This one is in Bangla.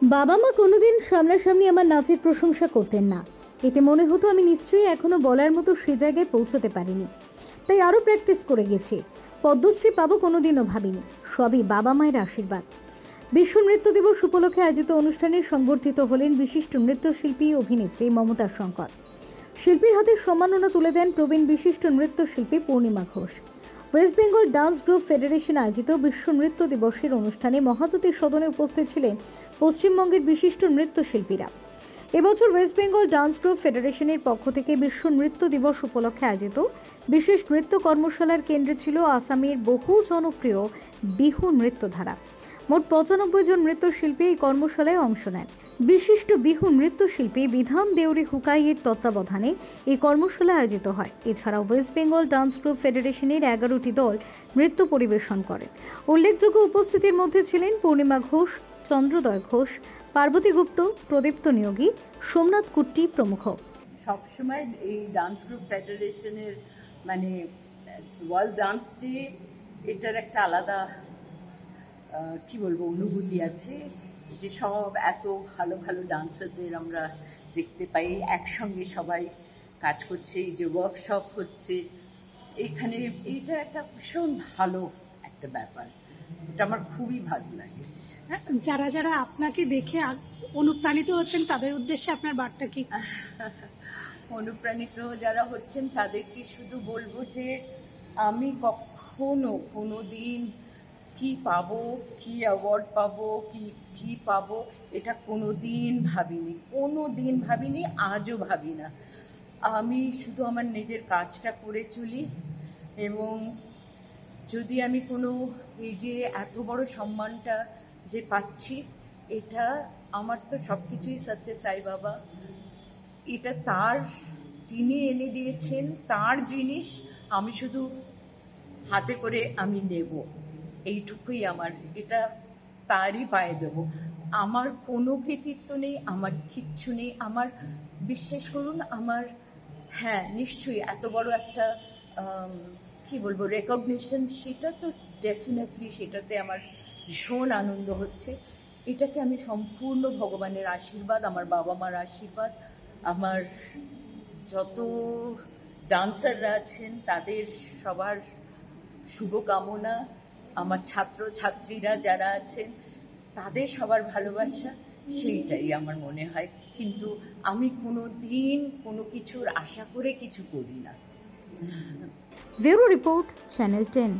বাবা মা কোনোদিন সামনাসামনি আমার নাচের প্রশংসা করতেন না। এতে মনে হতো আমি নিশ্চয়ই এখনো বলার মতো সে জায়গায় পৌঁছতে পারিনি। তাই আরও প্র্যাকটিস করে গেছি। পদ্মশ্রী পাবো কোনোদিনও ভাবিনি। সবই বাবা মায়ের আশীর্বাদ। বিশ্ব নৃত্য দিবস উপলক্ষে আয়োজিত অনুষ্ঠানে সংবর্ধিত হলেন বিশিষ্ট নৃত্যশিল্পী অভিনেত্রী মমতা শঙ্কর। শিল্পীর হাতে সম্মাননা তুলে দেন প্রবীণ বিশিষ্ট নৃত্যশিল্পী Purnima Ghosh. West Bengal dance group federation আয়োজিত বিশ্ব নৃত্য দিবসের অনুষ্ঠানে মহাজাতির সদনে উপস্থিত ছিলেন পশ্চিমবঙ্গের বিশিষ্ট নৃত্যশিল্পীরা। এবছর ওয়েস্ট বেঙ্গল ডান্স গ্রুপ ফেডারেশনের পক্ষ থেকে বিশ্ব নৃত্য দিবস উপলক্ষে আয়োজিত বিশেষ নৃত্য কর্মশালার কেন্দ্রে ছিল আসামের বহু জনপ্রিয় বিহু নৃত্যধারা। মোট ৯৫ জন নৃত্যশিল্পী এই কর্মশালায় অংশ নেন। বিশিষ্ট বিহু নৃত্যশিল্পী বিধান দেউরি হুকাইয়ের তত্ত্বাবধানে এই কর্মশালা আয়োজিত হয়। এছাড়াও ওয়েস্ট বেঙ্গল ডান্স গ্রুপ ফেডারেশনের ১১টি দল নৃত্য পরিবেশন করেন। উল্লেখযোগ্য উপস্থিতির মধ্যে ছিলেন পূর্ণিমা ঘোষ, চন্দ্রোদয় ঘোষ, পার্বতী গুপ্ত, প্রদীপ্ত নিয়োগী, সোমনাথ কুট্টি প্রমুখ। সবসময় এই ডান্স গ্রুপ ফেডারেশনের মানে ওয়ার্ল্ড ডান্স ডে, এটার একটা আলাদা কি বলবো অনুভূতি আছে, যে সব এত ভালো ভালো ডান্সারদের আমরা দেখতে পাই, একসঙ্গে সবাই কাজ করছে, এই যে ওয়ার্কশপ হচ্ছে এখানে, এইটা একটা ভীষণ ভালো একটা ব্যাপার। এটা আমার খুবই ভালো লাগে। যারা যারা আপনাকে দেখে অনুপ্রাণিত হচ্ছেন তাদের উদ্দেশ্যে আপনার বার্তা কি? অনুপ্রাণিত যারা হচ্ছেন তাদেরকে শুধু বলবো যে আমি কখনো কোনো দিন কি পাবো, কি অ্যাওয়ার্ড পাবো, কি পাবো, এটা কোনো দিন ভাবিনি, আজও ভাবি না। আমি শুধু আমার নিজের কাজটা করে চলি, এবং যদি আমি কোনো এই যে এত বড় সম্মানটা যে পাচ্ছি, এটা আমার তো সব কিছুই সত্য সাই বাবা, এটা তিনি এনে দিয়েছেন, তার জিনিস আমি শুধু হাতে করে আমি নেব, এইটুকুই আমার, এটা তারই পায়ে দেবো। আমার কোনো কৃতিত্ব নেই, আমার কিচ্ছু নেই, আমার বিশ্বাস করুন আমার, হ্যাঁ নিশ্চয়ই এত বড় একটা কি বলবো রেকগনিশন, সেটা তো ডেফিনেটলি, সেটাতে আমার ভীষণ আনন্দ হচ্ছে। এটাকে আমি সম্পূর্ণ ভগবানের আশীর্বাদ, আমার বাবা মার আশীর্বাদ, আমার যত ডান্সাররা আছেন তাদের সবার শুভকামনা, আমার ছাত্র ছাত্রীরা যারা আছেন তাদের সবার ভালোবাসা, সেইটাই আমার মনে হয়। কিন্তু আমি কোনো দিন কোনো কিছুর আশা করে কিছু করি না। Bureau report, channel 10।